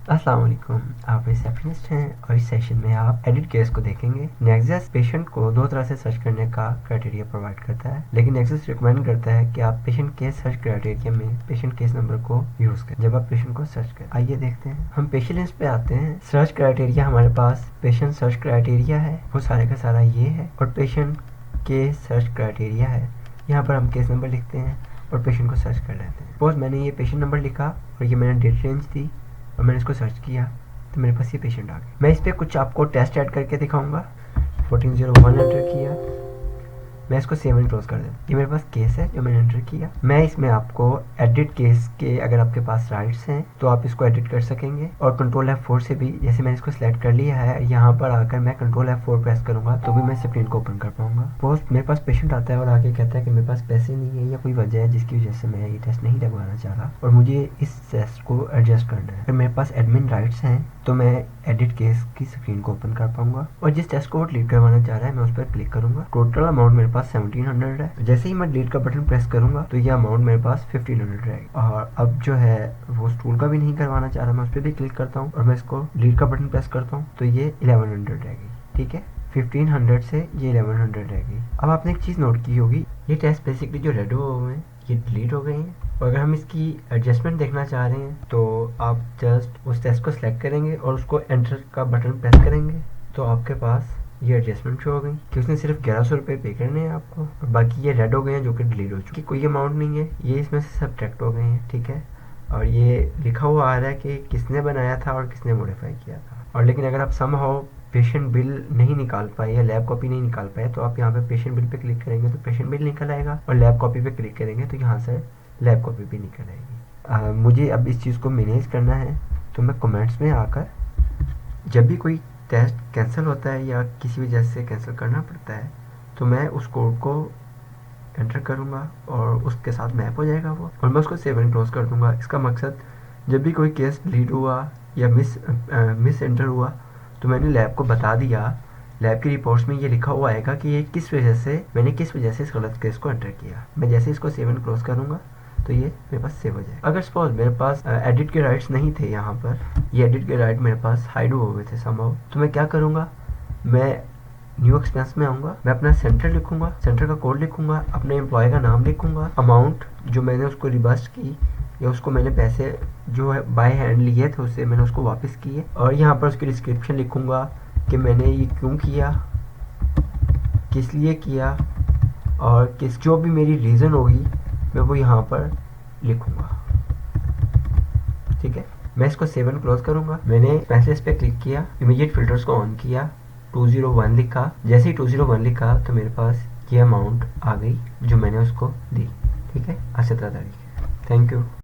अस्सलाम वालेकुम। आप रिसेप्शनिस्ट हैं और इस सेशन में आप एडिट केस को देखेंगे। नेक्सस पेशेंट को दो तरह से सर्च करने का क्राइटेरिया प्रोवाइड करता है, लेकिन नेक्सस रिकमेंड करता है कि आप पेशेंट केस सर्च क्राइटेरिया में पेशेंट केस नंबर को यूज करें जब आप पेशेंट को सर्च करें। आइए देखते हैं। हम पेशेंट लिस्ट पे आते हैं। सर्च क्राइटेरिया हमारे पास पेशेंट सर्च क्राइटेरिया है, वो सारे का सारा ये है, और पेशेंट केस सर्च क्राइटेरिया है। यहाँ पर हम केस नंबर लिखते हैं और पेशेंट को सर्च कर लेते हैं। सपोज मैंने ये पेशेंट नंबर लिखा और ये मैंने डेट रेंज दी और मैंने इसको सर्च किया तो मेरे पास ये पेशेंट आ गया। मैं इस पर कुछ आपको टेस्ट ऐड करके दिखाऊंगा। 1401 एंटर किया, मैं इसको सेव एंड क्लोज कर देता हूँ। ये मेरे पास केस है जो मैंने एंटर किया। मैं इसमें आपको एडिट केस के, अगर आपके पास राइट्स हैं तो आप इसको एडिट कर सकेंगे, और कंट्रोल F4 से भी, जैसे मैंने इसको सिलेक्ट कर लिया है, यहाँ पर आकर मैं कंट्रोल F4 प्रेस करूंगा तो भी मैं स्क्रीन को ओपन कर पाऊंगा। सपोज मेरे पास पेशेंट आता है और आके कहता है कि मेरे पास पैसे नहीं है या कोई वजह है जिसकी वजह से मैं ये टेस्ट नहीं लगवाना चाह रहा और मुझे इस टेस्ट को एडजस्ट करना है। अगर मेरे पास एडमिन राइट्स हैं तो मैं एडिट केस की स्क्रीन को ओपन कर पाऊंगा और जिस टेस्ट को वो डिलीट करवाना चाह रहा है मैं उस पर क्लिक करूंगा। टोटल अमाउंट मेरे पास 1700 है। जैसे ही मैं डिलीट का बटन प्रेस करूंगा तो ये अमाउंट मेरे पास 1500 रहेगी। और अब जो है वो स्टूल का भी नहीं करवाना चाह रहा, मैं उस पर भी क्लिक करता हूँ और मैं इसको डिलीट का बटन प्रेस करता हूँ तो ये 1100 रहेगी। ठीक है, 1500 से ये 1100 रहेगी। अब आपने एक चीज़ नोट की होगी, ये टेस्ट बेसिकली जो रेड हुए हैं ये डिलीट हो गए हैं। और अगर हम इसकी एडजस्टमेंट देखना चाह रहे हैं तो आप जस्ट उस टेस्ट को सिलेक्ट करेंगे और उसको एंटर का बटन प्रेस करेंगे तो आपके पास ये एडजस्टमेंट शो हो गई कि उसने सिर्फ 1100 रुपये पे करने हैं आपको, और बाकी ये रेड हो गए हैं जो कि डिलीट हो चुके। कोई अमाउंट नहीं है, ये इसमें से सब्ट्रैक्ट हो गए हैं। ठीक है, और ये लिखा हुआ आ रहा है कि किसने बनाया था और किसने मॉडिफाई किया था। और लेकिन अगर आप समहाउ पेशेंट बिल नहीं निकाल पाए या लैब कॉपी नहीं निकाल पाए तो आप यहाँ पे पेशेंट बिल पे क्लिक करेंगे तो पेशेंट बिल निकल आएगा, और लैब कॉपी पे क्लिक करेंगे तो यहाँ से लैब कॉपी भी निकल आएगी। मुझे अब इस चीज़ को मैनेज करना है तो मैं कमेंट्स में आकर जब भी कोई टेस्ट कैंसिल होता है या किसी वजह से कैंसिल करना पड़ता है तो मैं उस कोड को एंटर करूँगा और उसके साथ मैप हो जाएगा वो, और मैं उसको सेव एंड क्लोज कर दूँगा। इसका मकसद जब भी कोई केस डिलीट हुआ या मिस एंटर हुआ तो मैंने लैब को बता दिया। लैब की रिपोर्ट्स में ये लिखा हुआ आएगा कि ये किस वजह से, मैंने किस वजह से इस गलत केस को एंटर किया। मैं जैसे इसको सेव एंड क्लोज करूँगा तो ये मेरे पास सेव हो जाए। अगर सपोज मेरे पास एडिट के राइट्स नहीं थे, यहाँ पर ये एडिट के राइट मेरे पास हाइड हुए थे समहाउ, तो मैं क्या करूँगा, मैं न्यू एक्सपेंस में आऊँगा, मैं अपना सेंटर लिखूँगा, सेंटर का कोड लिखूँगा, अपने एम्प्लॉय का नाम लिखूँगा, अमाउंट जो मैंने उसको रिबस्ट की या उसको मैंने पैसे जो है बाय हैंड लिए थे उससे मैंने उसको वापस किए, और यहाँ पर उसकी डिस्क्रिप्शन लिखूँगा कि मैंने ये क्यों किया, किस लिए किया, और किस जो भी मेरी रीज़न होगी मैं वो यहाँ पर लिखूँगा। ठीक है, मैं इसको सेव एंड क्लोज करूँगा। मैंने पैसेज पे क्लिक किया, इमीडिएट फिल्टर्स को ऑन किया, 201 लिखा। जैसे ही 201 लिखा तो मेरे पास ये अमाउंट आ गई जो मैंने उसको दी। ठीक है, अच्छी तरह तरीके। Thank you.